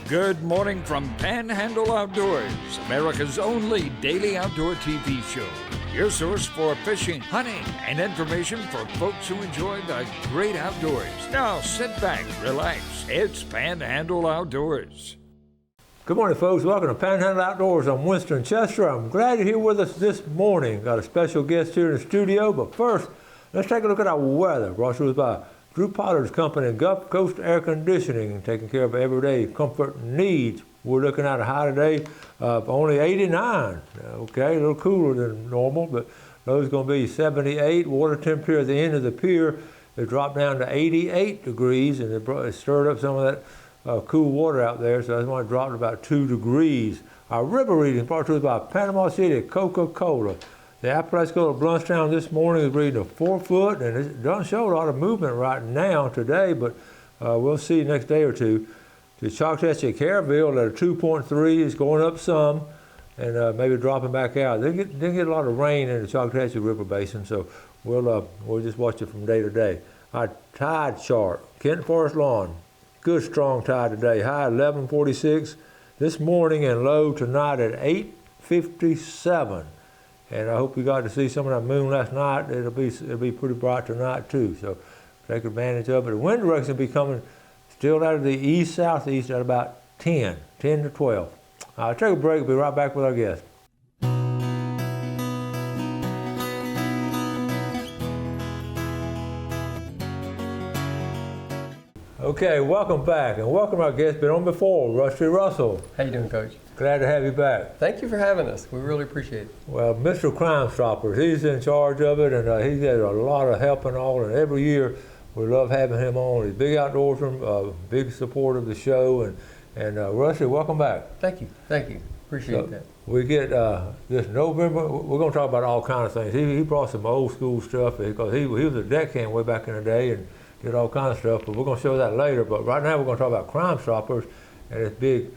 Good morning from Panhandle Outdoors, America's only daily outdoor TV show. Your source for fishing, hunting, and information for folks who enjoy the great outdoors. Now sit back, relax. It's Panhandle Outdoors. Good morning, folks. Welcome to Panhandle Outdoors. I'm Winston Chester. I'm glad you're here with us this morning. Got a special guest here in the studio, but first, let's take a look at our weather. Brought to us by Drew Potter's company, Gulf Coast Air Conditioning, taking care of everyday comfort needs. We're looking at a high today of only 89. Okay, a little cooler than normal, but those going to be 78. Water temperature at the end of the pier, it dropped down to 88 degrees, and it stirred up some of that cool water out there, so that's why it dropped about 2 degrees. Our river reading brought to us by Panama City Coca-Cola. The Apalachicola Bluntstown this morning is reading a 4 foot, and it doesn't show a lot of movement right now today, but we'll see next day or two. The Choctaw Caryville at a 2.3 is going up some, and maybe dropping back out. They didn't get a lot of rain in the Choctaw River Basin, so we'll just watch it from day to day. Our tide chart, Kent Forest Lawn, good strong tide today. High 1146 this morning and low tonight at 857. And I hope you got to see some of that moon last night. It'll be pretty bright tonight too, so take advantage of it. The wind direction will be coming still out of the east-southeast at about 10 to 12. I'll take a break. We'll be right back with our guest. Okay, welcome back, and welcome our guest. Been on before, Rusty Russell. How you doing, Coach? Glad to have you back. Thank you for having us. We really appreciate it. Well, Mr. Crime Stoppers, he's in charge of it, and he has a lot of help and all, and every year we love having him on. He's a big outdoorsman, big supporter of the show, and Rusty, welcome back. Thank you. Appreciate that. We get this November, we're going to talk about all kinds of things. He brought some old school stuff because he was a deckhand way back in the day and did all kinds of stuff, but we're going to show that later. But right now we're going to talk about Crime Stoppers and this big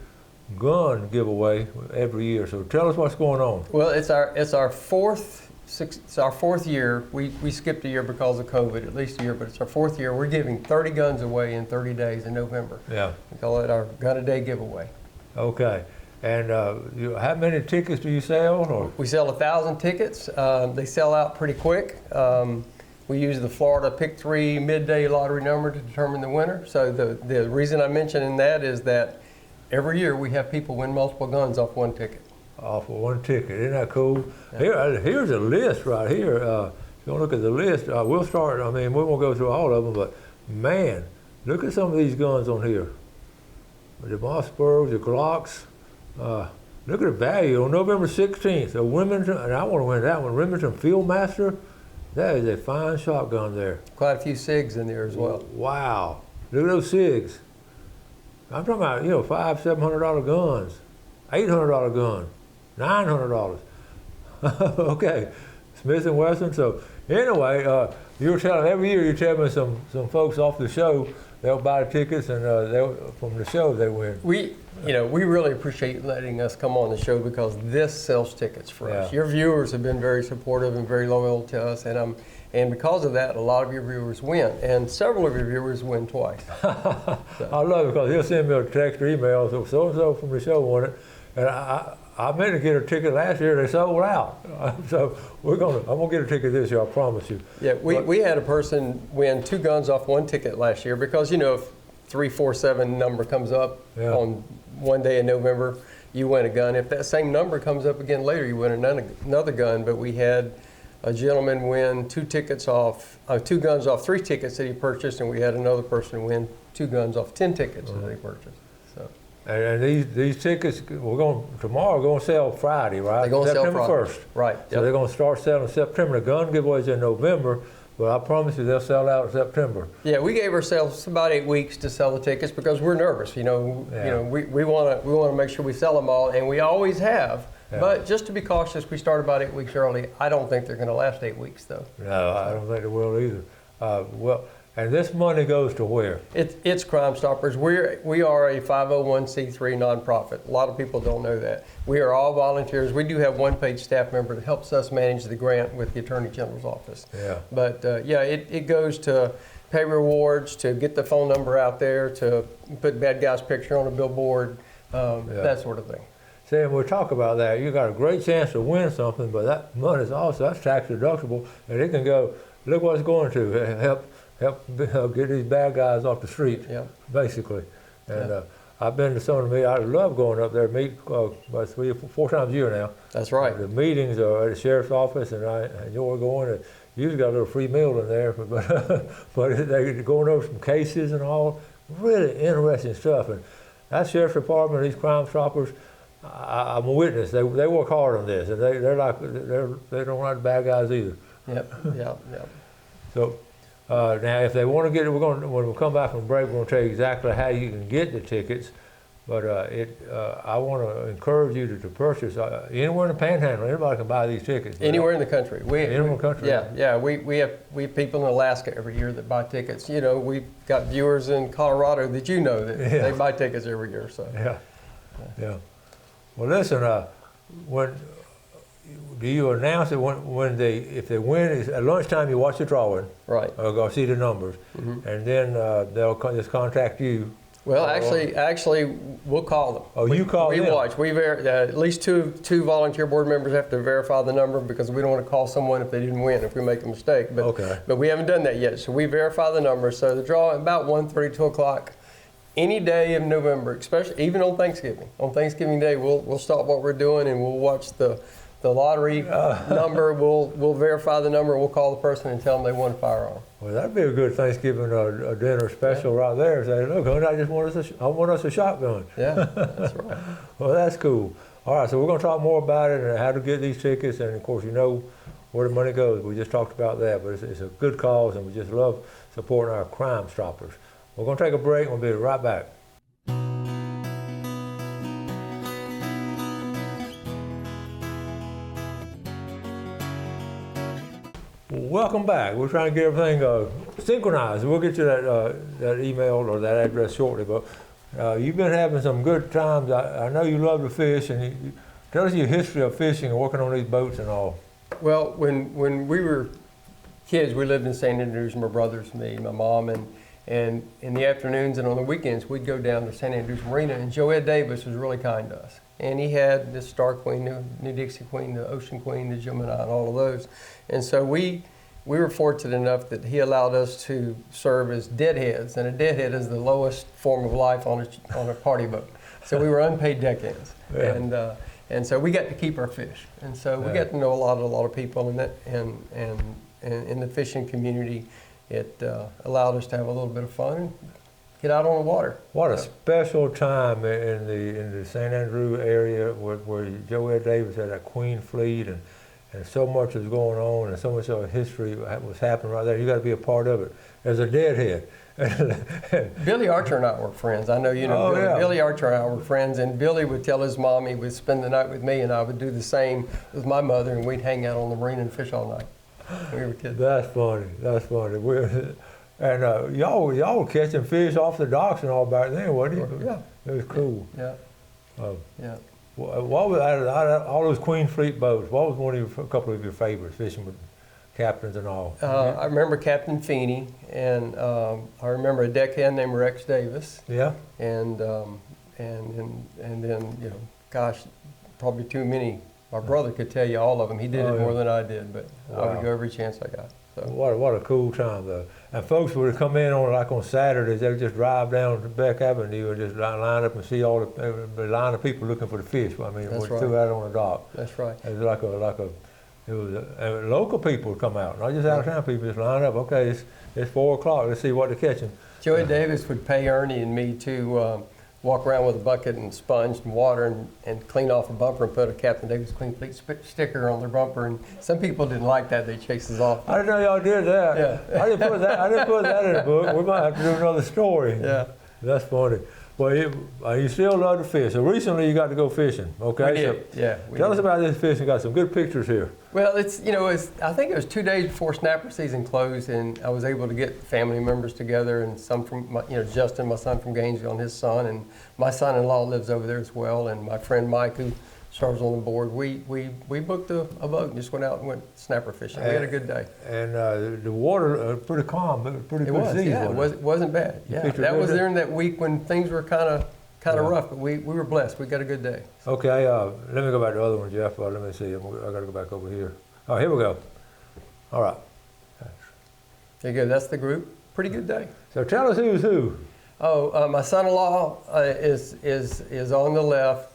gun giveaway every year. So tell us what's going on. Well, it's our fourth year. We skipped a year because of COVID, at least a year, but it's our fourth year. We're giving 30 guns away in 30 days in November. Yeah. We call it our Gun a Day giveaway. Okay. And how many tickets do you sell? Or? We sell 1,000 tickets. They sell out pretty quick. We use the Florida Pick 3 midday lottery number to determine the winner. So the reason I'm mentioning that is that every year we have people win multiple guns off one ticket. Off of one ticket, isn't that cool? Yeah. Here's a list right here. If you want to look at the list, we'll start, we won't go through all of them, but man, look at some of these guns on here. The Mossbergs, the Glocks. Look at the value on November 16th. A Remington, and I want to win that one, Remington Fieldmaster. That is a fine shotgun there. Quite a few SIGs in there as well. Wow. Look at those SIGs. I'm talking about, $500-700 guns, $800 gun, $900. Okay, Smith & Wesson. So anyway, every year you tell me some folks off the show, they'll buy tickets and from the show they win. We really appreciate you letting us come on the show because this sells tickets for us. Your viewers have been very supportive and very loyal to us, and because of that, a lot of your viewers win, and several of your viewers win twice. So. I love it because he'll send me a text or email, so-and-so from the show won it, and I meant to get a ticket last year, they sold out. So I'm gonna get a ticket this year, I promise you. Yeah, we had a person win 2 guns off one ticket last year because, if 347 number comes up on one day in November, you win a gun. If that same number comes up again later, you win another gun. But we had a gentleman win 2 guns off 3 tickets that he purchased, and we had another person win 2 guns off 10 tickets that they purchased. So. And these tickets, tomorrow we're going to sell Friday, right? They're going to sell Friday. 1st. Right. So they're going to start selling in September. The gun giveaway's in November, but I promise you they'll sell out in September. Yeah, we gave ourselves about 8 weeks to sell the tickets because we're nervous. We want to make sure we sell them all, and we always have. Yeah. But just to be cautious, we start about 8 weeks early. I don't think they're going to last 8 weeks, though. No, I don't think they will either. And this money goes to where? It's Crime Stoppers. We are a 501c3 nonprofit. A lot of people don't know that. We are all volunteers. We do have one paid staff member that helps us manage the grant with the Attorney General's office. Yeah. But it goes to pay rewards, to get the phone number out there, to put bad guy's picture on a billboard, that sort of thing. See, and we'll talk about that. You got a great chance to win something, but that money is also, that's tax deductible, and it can go, look what it's going to, help get these bad guys off the street, basically. And I've been to some of the meetings. I love going up there, meet about 3 or 4 times a year now. That's right. The meetings are at the sheriff's office, and I enjoy going. And usually got a little free meal in there, but they're going over some cases and all, really interesting stuff. And that sheriff's department, these crime stoppers, I'm a witness. They work hard on this, and they don't like the bad guys either. Yep. So now, if they want to get it, when we come back from break, we're going to tell you exactly how you can get the tickets. But I want to encourage you to purchase anywhere in the Panhandle. Anybody can buy these tickets. Anywhere in the country. Anywhere in the country. Yeah. We have people in Alaska every year that buy tickets. You know, we've got viewers in Colorado that that they buy tickets every year. So. Yeah. Well, listen. When do you announce it if they win? Is at lunchtime you watch the drawing. Right. Go see the numbers, and then they'll just contact you. Well, actually, we'll call them. Oh, you call them? We watch. At least two volunteer board members have to verify the number because we don't want to call someone if they didn't win, if we make a mistake. But we haven't done that yet, so we verify the number. So the draw about 1:30, 2 o'clock, any day of November, especially even on Thanksgiving. On Thanksgiving Day, we'll stop what we're doing and we'll watch the lottery number. We'll verify the number. We'll call the person and tell them they won a firearm. Well, that'd be a good Thanksgiving dinner special right there. Say, look, honey, I want us a shotgun. Yeah, that's right. Well, that's cool. All right, so we're going to talk more about it and how to get these tickets, and of course, you know where the money goes. We just talked about that, but it's a good cause, and we just love supporting our crime stoppers. We're going to take a break, and we'll be right back. Welcome back. We're trying to get everything synchronized. We'll get you that email or that address shortly. But you've been having some good times. I know you love to fish, and you tell us your history of fishing and working on these boats and all. Well, when we were kids, we lived in St. Andrews, my brothers, me, my mom, and in the afternoons and on the weekends, we'd go down to St. Andrews Marina, and Joe Ed Davis was really kind to us. And he had the Star Queen, the New Dixie Queen, the Ocean Queen, the Gemini, and all of those. And so we were fortunate enough that he allowed us to serve as deadheads, and a deadhead is the lowest form of life on a party boat. So we were unpaid deckhands, and so we got to keep our fish, and so we got to know a lot of people in that, and in the fishing community. It allowed us to have a little bit of fun and get out on the water. What a special time in the St. Andrew area where Joe Ed Davis had that Queen Fleet, and so much was going on, and so much of history was happening right there. You got to be a part of it as a deadhead. Billy Archer and I were friends. I know you know Billy. Yeah. Billy Archer and I were friends, and Billy would tell his mom he would spend the night with me, and I would do the same with my mother, and we'd hang out on the marina and fish all night when we were kids. That's funny. And y'all were catching fish off the docks and all back then, wasn't you? Yeah. It was cool. Yeah. Yeah. What was out of all those Queen Fleet boats? What was a couple of your favorites, fishing with captains and all? I remember Captain Feeney, and I remember a deckhand named Rex Davis. Yeah. And then gosh, probably too many. My brother could tell you all of them. He did it more than I did, but I would go every chance I got. So. What a cool time though. And folks would come in on Saturdays. They would just drive down to Beck Avenue and just line up and see all the line of people looking for the fish. I mean, That's right. threw out on the dock. That's right. It was and local people would come out, not just out of town people. Just line up. Okay, it's 4 o'clock. Let's see what they're catching. Joey Davis would pay Ernie and me to walk around with a bucket and sponge and water and clean off a bumper and put a Captain Davis Queen Fleet sticker on their bumper. And some people didn't like that; they chased us off. I didn't know y'all did that. Yeah. I didn't put that in the book. We might have to do another story. Yeah. That's funny. Well, you still love to fish. So recently you got to go fishing. Okay. We did. Tell us about this fishing. Got some good pictures here. Well, I think it was 2 days before snapper season closed, and I was able to get family members together, and some from Justin, my son from Gainesville, and his son, and my son-in-law lives over there as well, and my friend Mike, who stars on the board, we booked a boat and just went out and went snapper fishing. We had a good day. And the water pretty calm, but pretty It good was, seas, yeah, wasn't it wasn't bad. You Yeah, fished that good was day? during that week when things were kind of Yeah. rough, but we were blessed. We got a good day. Okay, let me go back to the other one, Jeff. Let me see. I got to go back over here. Oh, here we go. All right. There you go. That's the group. Pretty good day. So tell us who's who. Oh, my son-in-law is on the left.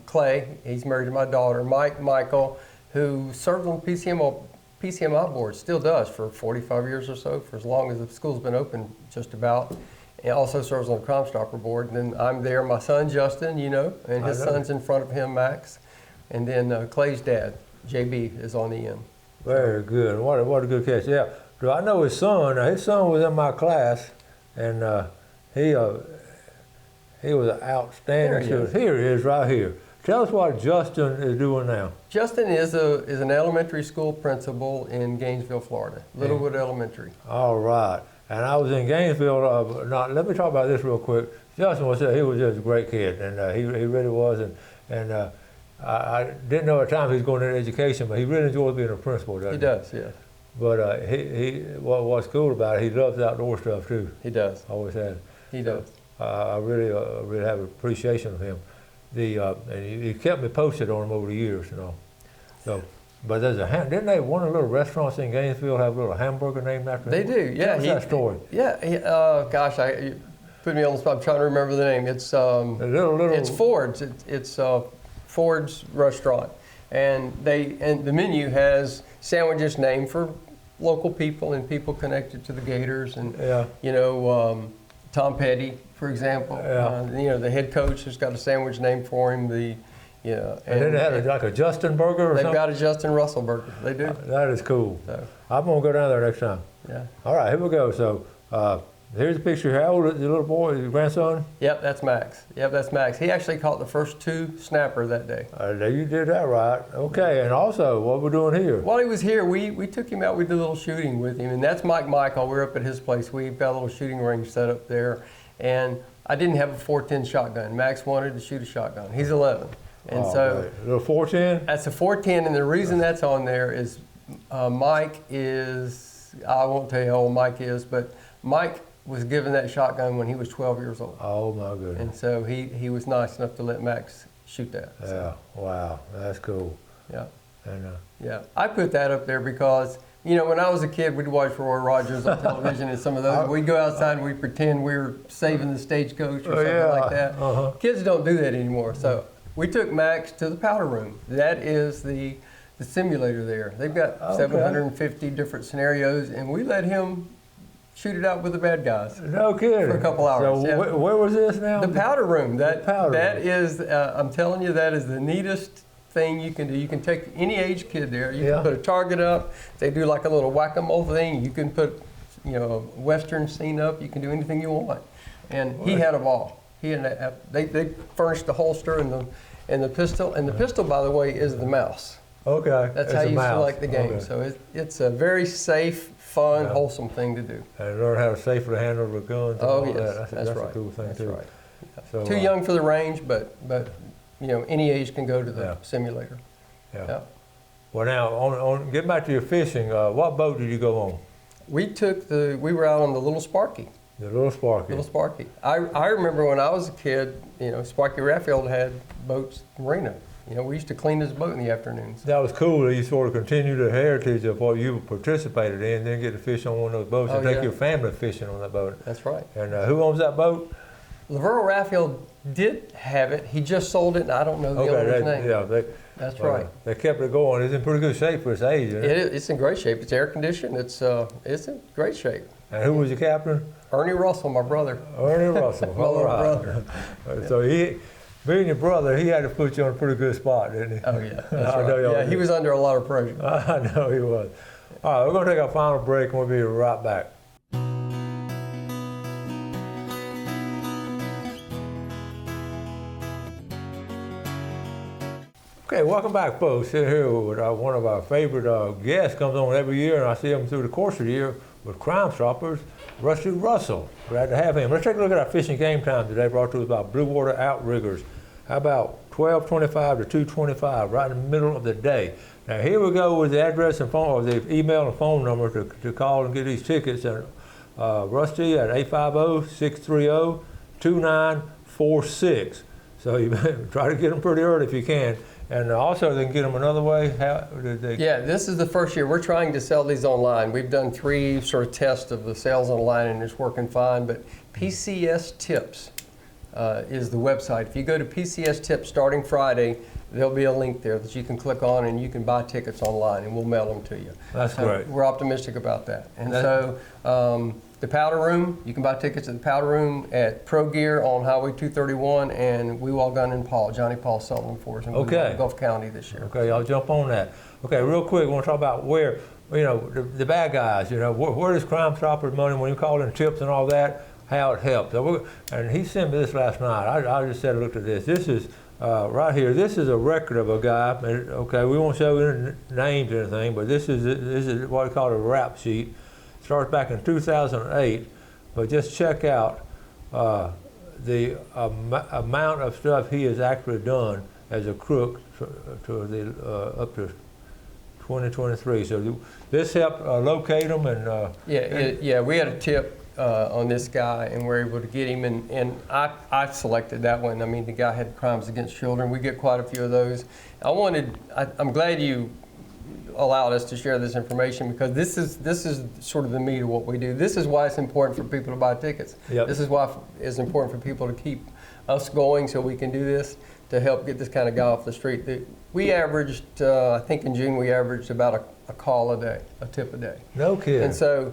Clay, he's married to my daughter. Michael, who served on the PCMI board, still does for 45 years or so, for as long as the school's been open, just about. And also serves on the Crime Stopper board. And then I'm there. My son Justin, and his son's in front of him, Max. And then Clay's dad, JB, is on the end. Very good. What a good catch. Yeah. Do I know his son? His son was in my class, and he was an outstanding student. Here he is, right here. Tell us what Justin is doing now. Justin is an elementary school principal in Gainesville, Florida, Littlewood Elementary. All right. And I was in Gainesville. Let me talk about this real quick. Justin he was just a great kid, and he really was. And I didn't know at the time he was going into education, but he really enjoys being a principal, doesn't he? He does, yes. But what's cool about it, he loves outdoor stuff too. He does. Always has. He does. I really have appreciation of him. And he kept me posted on him over the years, So, but didn't they one of the little restaurants in Gainesville have a little hamburger named after him? They do, yeah. Tell us that story. Yeah. Gosh, you put me on the spot. I'm trying to remember the name. It's It's Ford's. It's Ford's restaurant, and the menu has sandwiches named for local people and people connected to the Gators, and Tom Petty, for example. Yeah. The head coach has got a sandwich named for him. And then they have like a Justin burger or they've something? got a Justin Russell burger. They do. That is cool. So, I'm going to go down there next time. yeah. All right, here we go. So here's a picture. How old is the little boy, your grandson? Yep, that's Max. He actually caught the first 2 snapper that day. You did that right. Okay, and also, what we're doing here? While he was here, we took him out. We did a little shooting with him, and that's Michael. We're up at his place. We've got a little shooting range set up there, and I didn't have a 410 shotgun. Max wanted to shoot a shotgun. He's 11, and Right. Little 410? that's a 410, and the reason that's on there is Mike is, I won't tell you how old Mike is, but Mike was given that shotgun when he was 12 years old. Oh my goodness. And so he was nice enough to let Max shoot that. Yeah, So, wow, that's cool. yeah. And Yeah, I put that up there because, when I was a kid, we'd watch Roy Rogers on television and some of those. We'd go outside and we'd pretend we were saving the stagecoach or something like that. Uh-huh. Kids don't do that anymore. So we took Max to the powder room. That is the simulator there. They've got 750 different scenarios, and we let him shoot it out with the bad guys. No kidding. For a couple hours. So yeah. where was this now? The powder room. powder That room. is, I'm telling you, that is the neatest thing you can do. You can take any age kid there. You can put a target up. They do like a little whack-a-mole thing. You can put, a Western scene up. You can do anything you want. And he had a ball. They furnished the holster and the pistol. And the pistol, by the way, is the mouse. Okay. That's it's how a you mouse. select the game. Okay. So it's a very safe, fun, wholesome thing to do. And learn how to safely handle the guns and Oh all yes, that. that's a right. cool thing That's too. right. So, Too young for the range, but any age can go to the simulator. Yeah. Well, now get back to your fishing. What boat did you go on? We were out on the Little Sparky. The Little Sparky. Little Sparky. I remember when I was a kid, Sparky Raffield had boats in Marina. We used to clean his boat in the afternoons. That was cool that you sort of continue the heritage of what you participated in, then get to fish on one of those boats and take your family fishing on that boat. That's right. And who owns that boat? Laverle Raffield did have it. He just sold it, and I don't know the owner's name. Yeah, That's right. They kept it going. It's in pretty good shape for its age, isn't it? It's in great shape. It's air conditioned. It's in great shape. And who was your captain? Ernie Russell, my brother. Ernie Russell. My little brother. So being your brother, he had to put you on a pretty good spot, didn't he? Oh, yeah. That's right. Yeah, he was under a lot of pressure. I know he was. All right, we're going to take our final break, and we'll be right back. Okay, welcome back, folks. Sitting here with one of our favorite guests, comes on every year, and I see him through the course of the year with Crime Stoppers, Rusty Russell. Glad to have him. Let's take a look at our fishing game time today, brought to us by Blue Water Outriggers. How about 12:25 to 2:25, right in the middle of the day? Now here we go with the address and phone, or the email and phone number to call and get these tickets. And Rusty at 850-630-2946. So you try to get them pretty early if you can. And also they can get them another way. How did they? Yeah, this is the first year. We're trying to sell these online. We've done 3 sort of tests of the sales online and it's working fine. But PCS Tips is the website. If you go to PCS Tips starting Friday, there'll be a link there that you can click on and you can buy tickets online and we'll mail them to you. That's so great. We're optimistic about that. And the Powder Room, you can buy tickets at the Powder Room at Pro Gear on Highway 231 and We Wall Gun and Paul. Johnny Paul selling them for us in Gulf County this year. Okay, I'll jump on that. Okay, real quick, we want to talk about where, the bad guys, where does Crime Stoppers money, when you call in tips and all that, how it helps. And he sent me this last night. I just said, look at this. This is right here. This is a record of a guy. Okay, we won't show any names or anything, but this is what we call a rap sheet. Starts back in 2008, but just check out the amount of stuff he has actually done as a crook to the up to 2023. So this helped locate him and we had a tip on this guy and we're able to get him and I selected that one. I mean, the guy had crimes against children. We get quite a few of those. I'm glad you allowed us to share this information because this is sort of the meat of what we do. This is why it's important for people to buy tickets. Yep. This is why it's important for people to keep us going so we can do this to help get this kind of guy off the street. We averaged, I think in June we averaged about a call a day, a tip a day. No kidding. And so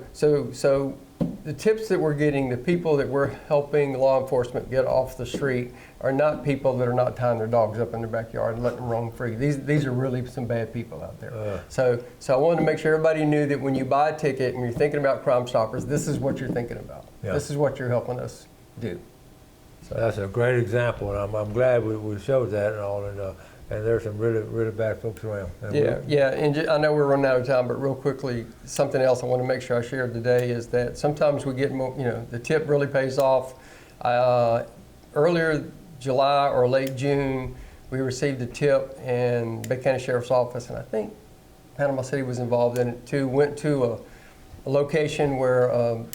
the tips that we're getting, the people that we're helping law enforcement get off the street are not people that are not tying their dogs up in their backyard and letting them roam free. These are really some bad people out there. So I wanted to make sure everybody knew that when you buy a ticket and you're thinking about Crime Stoppers, this is what you're thinking about. Yeah. This is what you're helping us do. So that's a great example, and I'm glad we showed that and all. And there's some really bad folks around. And I know we're running out of time, but real quickly, something else I want to make sure I shared today is that sometimes we get more, the tip really pays off. Earlier July or late June, we received a tip in Bay County Sheriff's Office, and I think Panama City was involved in it too, went to a location where a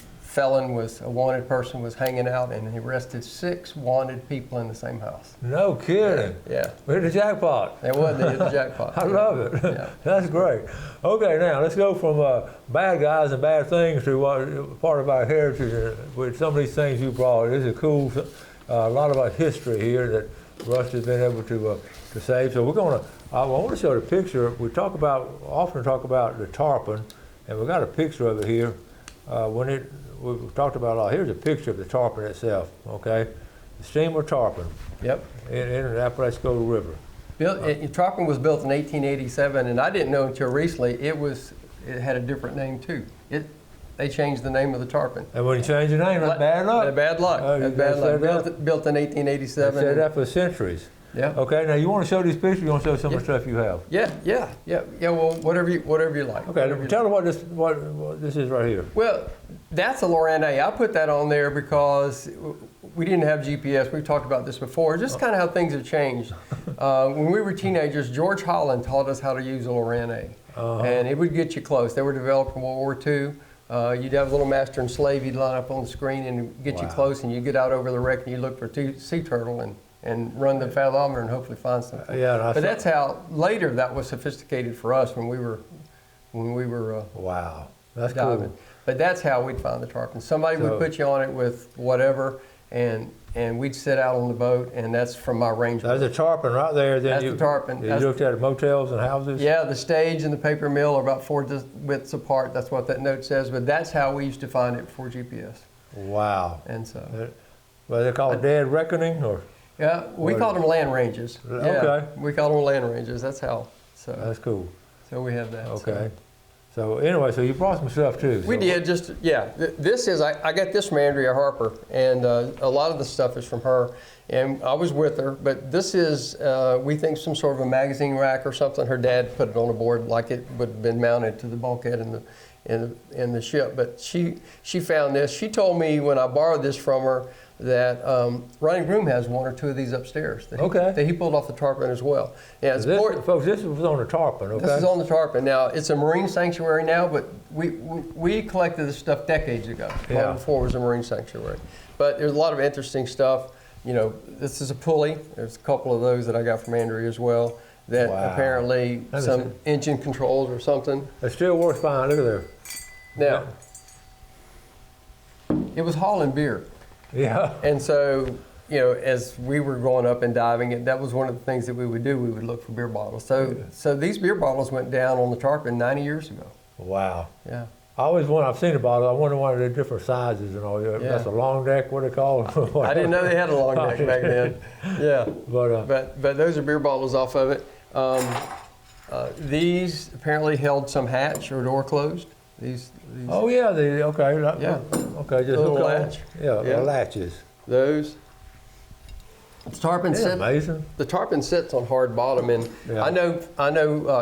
wanted person was hanging out, and he arrested 6 wanted people in the same house. No kidding. Yeah. We hit the jackpot. It was, they hit the jackpot. I love it. Yeah. That's great. Okay, now let's go from bad guys and bad things to what part of our heritage with some of these things you brought. This is cool. A lot of our history here that Russ has been able to save. So I want to show the picture. We often talk about the tarpon, and we got a picture of it here. We've talked about a lot. Here's a picture of the tarpon itself, okay? The steamer tarpon. Yep. In the Apalachicola River. Tarpon was built in 1887, and I didn't know until recently it had a different name too. They changed the name of the tarpon. And when you change the name, that's bad luck. Bad luck. Bad luck. Built in They 1887. said that for centuries. Yeah. Okay, now you want to show these pictures, you want to show some of the stuff you have? Yeah, well, whatever you like. Okay, tell them what this is right here. Well, that's a Lorraine A. I put that on there because we didn't have GPS. We've talked about this before. Just kind of how things have changed. When we were teenagers, George Holland taught us how to use a Lorraine A. And it would get you close. They were developed in World War II. You'd have a little master and slave. You'd line up on the screen and get you close, and you get out over the wreck and you look for sea turtle and run the fathometer and hopefully find something. But that's how later that was sophisticated for us when we were wow, that's diving. cool. But that's how we'd find the tarpon. Somebody would put you on it with whatever, and we'd sit out on the boat, and that's from my range. There's a tarpon right there. Then that's the tarpon. You looked at motels and houses? Yeah, the stage and the paper mill are about 4 widths apart. That's what that note says. But that's how we used to find it before GPS. Wow. And so. Well, they're called dead reckoning, or? Yeah, we called them land ranges. Okay. Yeah, we called them land ranges. That's how. So. That's cool. So we have that. Okay. So anyway, so you brought some stuff too. We did, this is, I got this from Andrea Harper, and a lot of the stuff is from her, and I was with her, but this is, we think some sort of a magazine rack or something. Her dad put it on a board like it would have been mounted to the bulkhead in the ship, but she found this. She told me when I borrowed this from her that Ronnie Groom has one or two of these upstairs that he pulled off the tarpon as well. Yeah, it's folks, this was on the tarpon, okay? This is on the tarpon. Now, it's a marine sanctuary now, but we collected this stuff decades ago, long before it was a marine sanctuary. But there's a lot of interesting stuff. You know, this is a pulley. There's a couple of those that I got from Andrea as well that apparently some engine controls or something. It still works fine. Look at there. Now, it was hauling beer. Yeah. And so, you know, as we were growing up and diving, that was one of the things that we would do. We would look for beer bottles. So these beer bottles went down on the tarpon 90 years ago. Wow. Yeah. I always wonder, I've seen the bottle, I wonder why they're different sizes and all. That's a long neck, what are they called? I didn't know they had a long neck back then. Yeah. But those are beer bottles off of it. These apparently held some hatch or door closed. These oh yeah, okay. Yeah. Okay, just little hook on. latch. Yeah, latches. Those. The tarpon amazing. The tarpon sits on hard bottom, and I know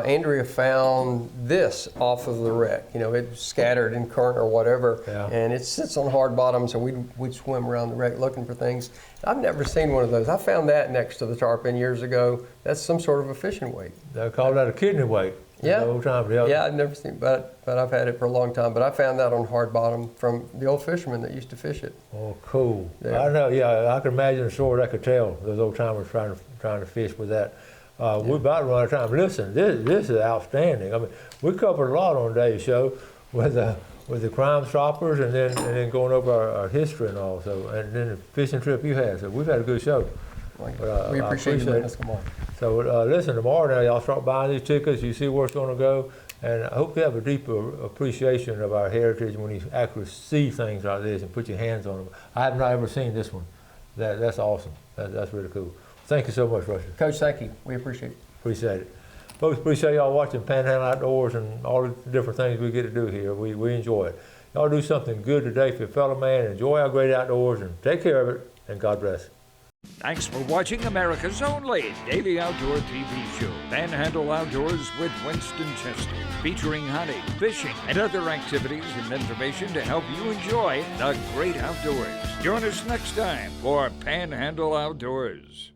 Andrea found this off of the wreck. You know, it scattered in current or whatever, and it sits on hard bottom. So we'd swim around the wreck looking for things. I've never seen one of those. I found that next to the tarpon years ago. That's some sort of a fishing weight. They call that a kidney weight. Yeah. Old time. Yeah, I've never seen, but I've had it for a long time. But I found that on hard bottom from the old fishermen that used to fish it. Oh, cool. Yeah. I know. Yeah, I can imagine the story I could tell. Those old timers trying to fish with that. We're about to run out of time. Listen, this is outstanding. I mean, we covered a lot on today's show with the Crime Stoppers, and then going over our history and all. So, and then the fishing trip you had. So we've had a good show. We appreciate you letting us come on. So listen, tomorrow now y'all start buying these tickets. You see where it's going to go, and I hope you have a deeper appreciation of our heritage when you actually see things like this and put your hands on them. I have not ever seen this one. That's awesome. That's really cool. Thank you so much, Russia. Coach, thank you. We appreciate it. Appreciate it. Folks, appreciate y'all watching Panhandle Outdoors and all the different things we get to do here. We enjoy it. Y'all do something good today for your fellow man. Enjoy our great outdoors and take care of it, and God bless. Thanks for watching America's only daily outdoor TV show, Panhandle Outdoors with Winston Chester, featuring hunting, fishing, and other activities and information to help you enjoy the great outdoors. Join us next time for Panhandle Outdoors.